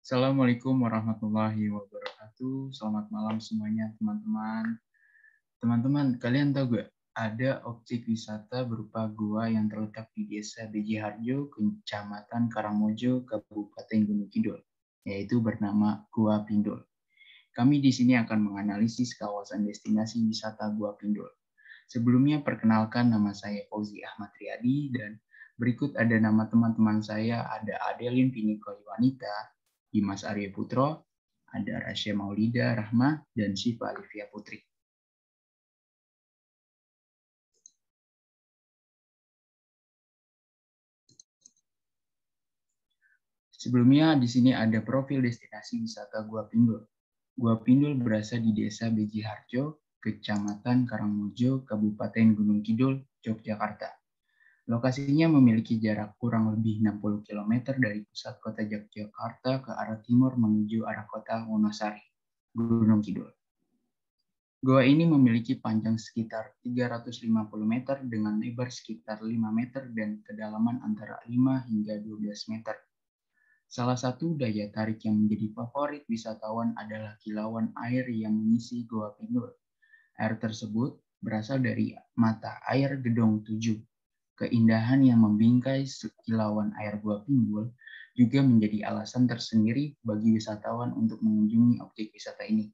Assalamualaikum warahmatullahi wabarakatuh. Selamat malam semuanya teman-teman. Teman-teman, kalian tahu gak? Ada objek wisata berupa gua yang terletak di Desa Beji Harjo, Kecamatan Karangmojo, Kabupaten Gunung Kidul, yaitu bernama Gua Pindul. Kami di sini akan menganalisis kawasan destinasi wisata Gua Pindul. Sebelumnya perkenalkan, nama saya Fauzi Ahmad Riyadi dan berikut ada nama teman-teman saya, ada Adelin Piniko Wanita, Dimas Arya Putro, ada Rasya Maulida Rahma, dan Syifa Alivia Putri. Sebelumnya di sini ada profil destinasi wisata Gua Pindul. Gua Pindul berada di Desa Beji Harjo, Kecamatan Karangmojo, Kabupaten Gunung Kidul, Yogyakarta. Lokasinya memiliki jarak kurang lebih 60 km dari pusat kota Yogyakarta ke arah timur menuju arah kota Wonosari, Gunung Kidul. Goa ini memiliki panjang sekitar 350 meter dengan lebar sekitar 5 meter dan kedalaman antara 5 hingga 12 meter. Salah satu daya tarik yang menjadi favorit wisatawan adalah kilauan air yang mengisi Goa Pindul. Air tersebut berasal dari mata air Gedong 7. Keindahan yang membingkai kilauan air Gua Pindul juga menjadi alasan tersendiri bagi wisatawan untuk mengunjungi objek wisata ini.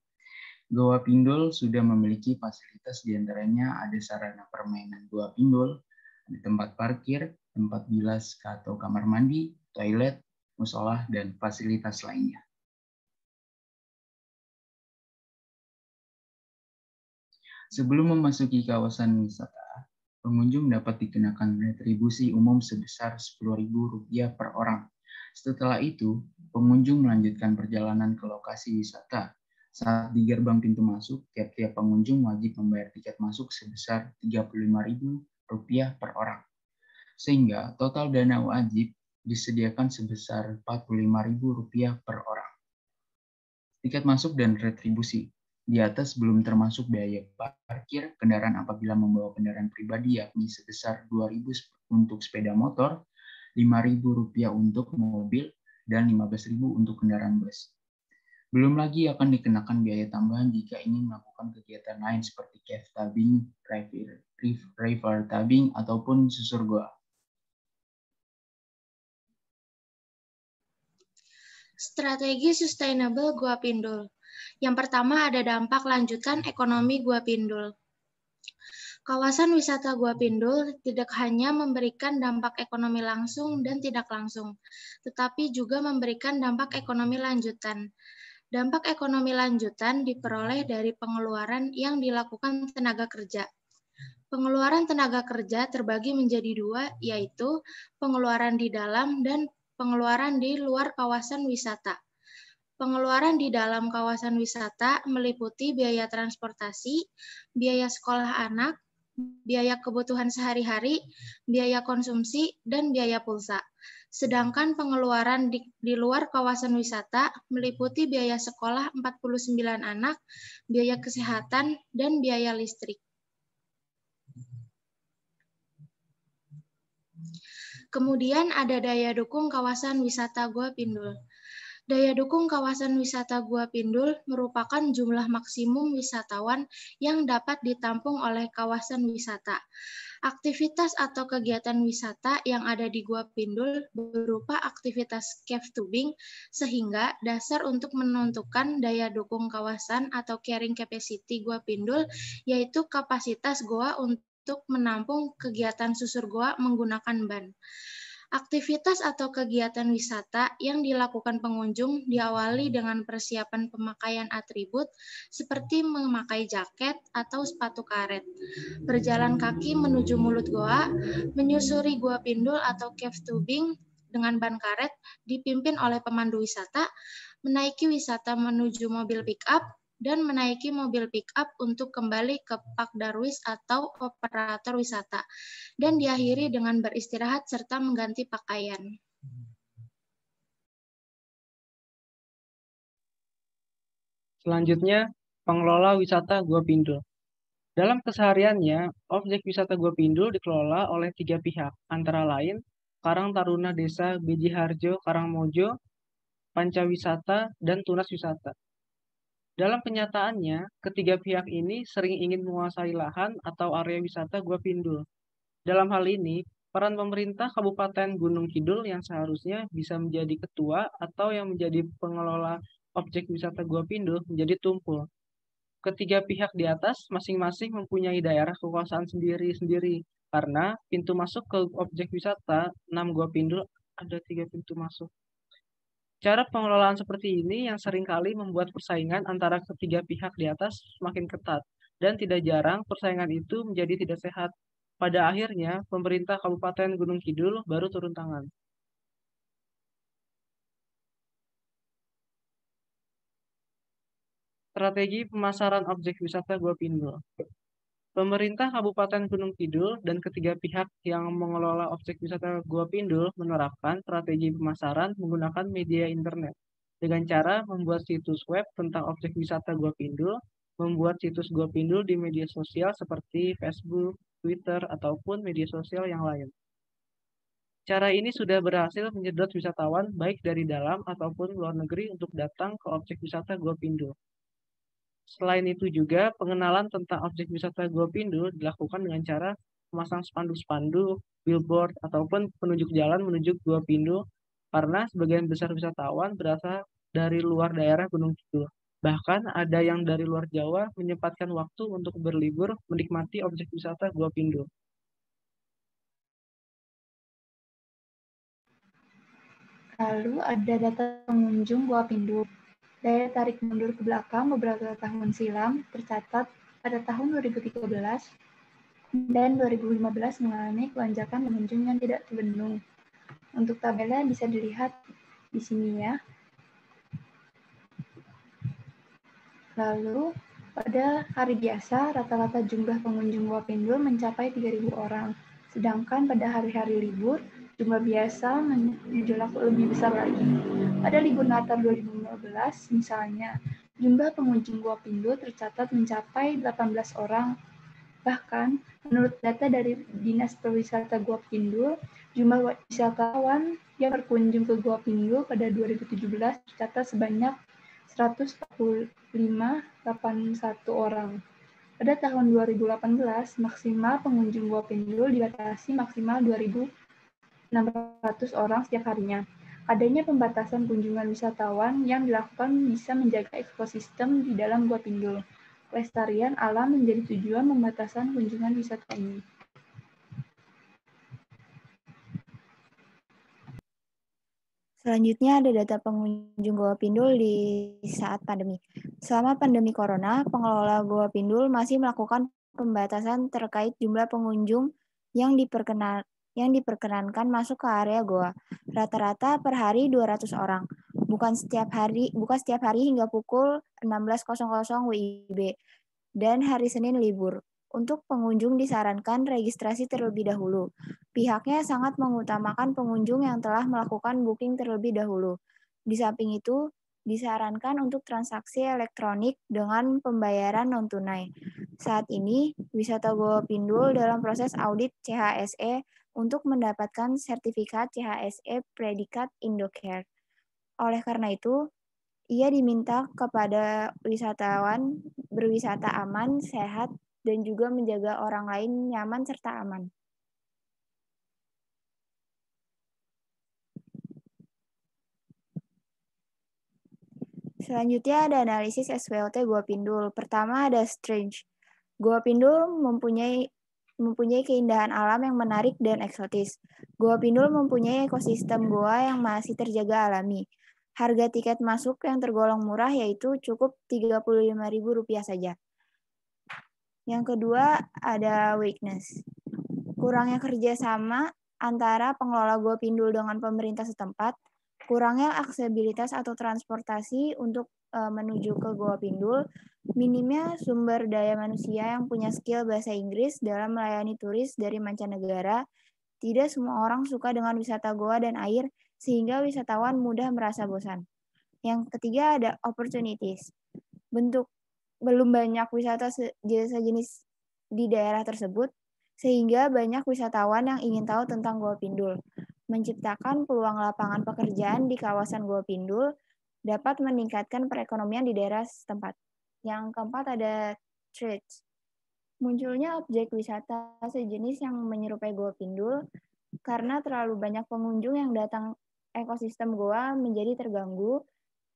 Gua Pindul sudah memiliki fasilitas diantaranya ada sarana permainan Gua Pindul, ada tempat parkir, tempat bilas atau kamar mandi, toilet, musola, dan fasilitas lainnya. Sebelum memasuki kawasan wisata, pengunjung dapat dikenakan retribusi umum sebesar Rp10.000 per orang. Setelah itu, pengunjung melanjutkan perjalanan ke lokasi wisata. Saat di gerbang pintu masuk, tiap-tiap pengunjung wajib membayar tiket masuk sebesar Rp35.000 per orang. Sehingga total dana wajib disediakan sebesar Rp45.000 per orang. Tiket masuk dan retribusi. Di atas belum termasuk biaya parkir kendaraan apabila membawa kendaraan pribadi, yakni sebesar Rp2.000 untuk sepeda motor, Rp5.000 untuk mobil, dan Rp15.000 untuk kendaraan bus. Belum lagi akan dikenakan biaya tambahan jika ingin melakukan kegiatan lain seperti cave tubing, river tubing, ataupun susur goa. Strategi Sustainable Gua Pindul. Yang pertama ada dampak lanjutan ekonomi Gua Pindul. Kawasan wisata Gua Pindul tidak hanya memberikan dampak ekonomi langsung dan tidak langsung, tetapi juga memberikan dampak ekonomi lanjutan. Dampak ekonomi lanjutan diperoleh dari pengeluaran yang dilakukan tenaga kerja. Pengeluaran tenaga kerja terbagi menjadi dua, yaitu pengeluaran di dalam dan pengeluaran di luar kawasan wisata. Pengeluaran di dalam kawasan wisata meliputi biaya transportasi, biaya sekolah anak, biaya kebutuhan sehari-hari, biaya konsumsi, dan biaya pulsa. Sedangkan pengeluaran di luar kawasan wisata meliputi biaya sekolah 49 anak, biaya kesehatan, dan biaya listrik. Kemudian ada daya dukung kawasan wisata Gua Pindul. Daya dukung kawasan wisata Gua Pindul merupakan jumlah maksimum wisatawan yang dapat ditampung oleh kawasan wisata. Aktivitas atau kegiatan wisata yang ada di Gua Pindul berupa aktivitas cave tubing, sehingga dasar untuk menentukan daya dukung kawasan atau carrying capacity Gua Pindul yaitu kapasitas goa untuk menampung kegiatan susur goa menggunakan ban. Aktivitas atau kegiatan wisata yang dilakukan pengunjung diawali dengan persiapan pemakaian atribut seperti memakai jaket atau sepatu karet, berjalan kaki menuju mulut goa, menyusuri Gua Pindul atau cave tubing dengan ban karet dipimpin oleh pemandu wisata, menaiki wisata menuju mobil pick-up, dan menaiki mobil pick-up untuk kembali ke Pak Darwis atau operator wisata, dan diakhiri dengan beristirahat serta mengganti pakaian. Selanjutnya, pengelola wisata Gua Pindul. Dalam kesehariannya, objek wisata Gua Pindul dikelola oleh 3 pihak, antara lain Karang Taruna Desa Beji Harjo, Karangmojo, Pancawisata, dan Tunas Wisata. Dalam kenyataannya, ketiga pihak ini sering ingin menguasai lahan atau area wisata Gua Pindul. Dalam hal ini, peran pemerintah Kabupaten Gunung Kidul yang seharusnya bisa menjadi ketua atau yang menjadi pengelola objek wisata Gua Pindul menjadi tumpul. Ketiga pihak di atas masing-masing mempunyai daerah kekuasaan sendiri-sendiri karena pintu masuk ke objek wisata 6 Gua Pindul ada 3 pintu masuk. Cara pengelolaan seperti ini yang seringkali membuat persaingan antara ketiga pihak di atas semakin ketat dan tidak jarang persaingan itu menjadi tidak sehat. Pada akhirnya, pemerintah Kabupaten Gunung Kidul baru turun tangan. Strategi pemasaran objek wisata Gua Pindul. Pemerintah Kabupaten Gunung Kidul dan ketiga pihak yang mengelola objek wisata Gua Pindul menerapkan strategi pemasaran menggunakan media internet dengan cara membuat situs web tentang objek wisata Gua Pindul, membuat situs Gua Pindul di media sosial seperti Facebook, Twitter, ataupun media sosial yang lain. Cara ini sudah berhasil menyedot wisatawan baik dari dalam ataupun luar negeri untuk datang ke objek wisata Gua Pindul. Selain itu juga pengenalan tentang objek wisata Gua Pindul dilakukan dengan cara memasang spanduk-spanduk, billboard, ataupun penunjuk jalan menuju Gua Pindul karena sebagian besar wisatawan berasal dari luar daerah Gunung Kidul. Bahkan ada yang dari luar Jawa menyempatkan waktu untuk berlibur menikmati objek wisata Gua Pindul. Lalu ada data pengunjung Gua Pindul. Daya tarik mundur ke belakang beberapa tahun silam tercatat pada tahun 2013 dan 2015 mengalami lonjakan pengunjung yang tidak terbendung. Untuk tabelnya bisa dilihat di sini ya. Lalu pada hari biasa rata-rata jumlah pengunjung Gua Pindul mencapai 3.000 orang. Sedangkan pada hari-hari libur jumlah biasa menjulak lebih besar lagi. Pada libur Natal 2015 misalnya, jumlah pengunjung Gua Pindul tercatat mencapai 18 orang. Bahkan, menurut data dari Dinas Pariwisata Gua Pindul, jumlah wisatawan yang berkunjung ke Gua Pindul pada 2017 tercatat sebanyak 145.81 orang. Pada tahun 2018, maksimal pengunjung Gua Pindul dibatasi maksimal 2.600 orang setiap harinya. Adanya pembatasan kunjungan wisatawan yang dilakukan bisa menjaga ekosistem di dalam Gua Pindul. Pelestarian alam menjadi tujuan pembatasan kunjungan wisata ini. Selanjutnya ada data pengunjung Gua Pindul di saat pandemi. Selama pandemi Corona, pengelola Gua Pindul masih melakukan pembatasan terkait jumlah pengunjung yang diperkenankan masuk ke area Goa. Rata-rata per hari 200 orang. Bukan setiap hari hingga pukul 16.00 WIB dan hari Senin libur. Untuk pengunjung disarankan registrasi terlebih dahulu. Pihaknya sangat mengutamakan pengunjung yang telah melakukan booking terlebih dahulu. Di samping itu, disarankan untuk transaksi elektronik dengan pembayaran non-tunai. Saat ini, wisata Goa Pindul dalam proses audit CHSE untuk mendapatkan sertifikat CHSE Predikat Indocare. Oleh karena itu, ia diminta kepada wisatawan berwisata aman, sehat, dan juga menjaga orang lain nyaman serta aman. Selanjutnya ada analisis SWOT Gua Pindul. Pertama ada Strange. Gua Pindul mempunyai keindahan alam yang menarik dan eksotis. Gua Pindul mempunyai ekosistem goa yang masih terjaga alami. Harga tiket masuk yang tergolong murah yaitu cukup Rp35.000 saja. Yang kedua ada weakness. Kurangnya kerjasama antara pengelola Gua Pindul dengan pemerintah setempat, kurangnya aksesibilitas atau transportasi untuk menuju ke Gua Pindul, minimnya sumber daya manusia yang punya skill bahasa Inggris dalam melayani turis dari mancanegara, tidak semua orang suka dengan wisata goa dan air, sehingga wisatawan mudah merasa bosan. Yang ketiga ada opportunities. Belum banyak wisata jasa jenis di daerah tersebut, sehingga banyak wisatawan yang ingin tahu tentang Gua Pindul. menciptakan peluang lapangan pekerjaan di kawasan Gua Pindul, dapat meningkatkan perekonomian di daerah setempat. Yang keempat ada threats. Munculnya objek wisata sejenis yang menyerupai Gua Pindul karena terlalu banyak pengunjung yang datang, ekosistem goa menjadi terganggu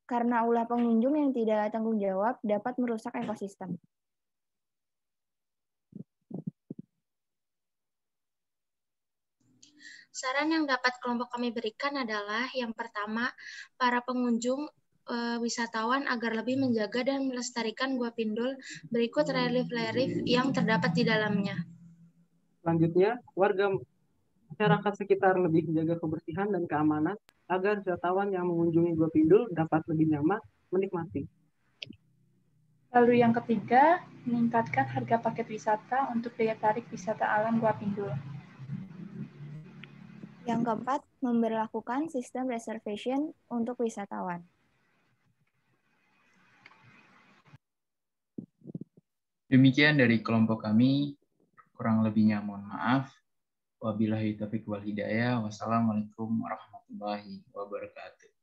karena ulah pengunjung yang tidak tanggung jawab dapat merusak ekosistem. Saran yang dapat kelompok kami berikan adalah yang pertama, para pengunjung wisatawan agar lebih menjaga dan melestarikan Gua Pindul berikut relief-relief yang terdapat di dalamnya. Selanjutnya, warga masyarakat sekitar lebih menjaga kebersihan dan keamanan agar wisatawan yang mengunjungi Gua Pindul dapat lebih nyaman menikmati. Lalu yang ketiga, meningkatkan harga paket wisata untuk daya tarik wisata alam Gua Pindul. Yang keempat, memberlakukan sistem reservation untuk wisatawan. Demikian dari kelompok kami, kurang lebihnya mohon maaf. Wabillahi taufiq wal hidayah. Wassalamualaikum warahmatullahi wabarakatuh.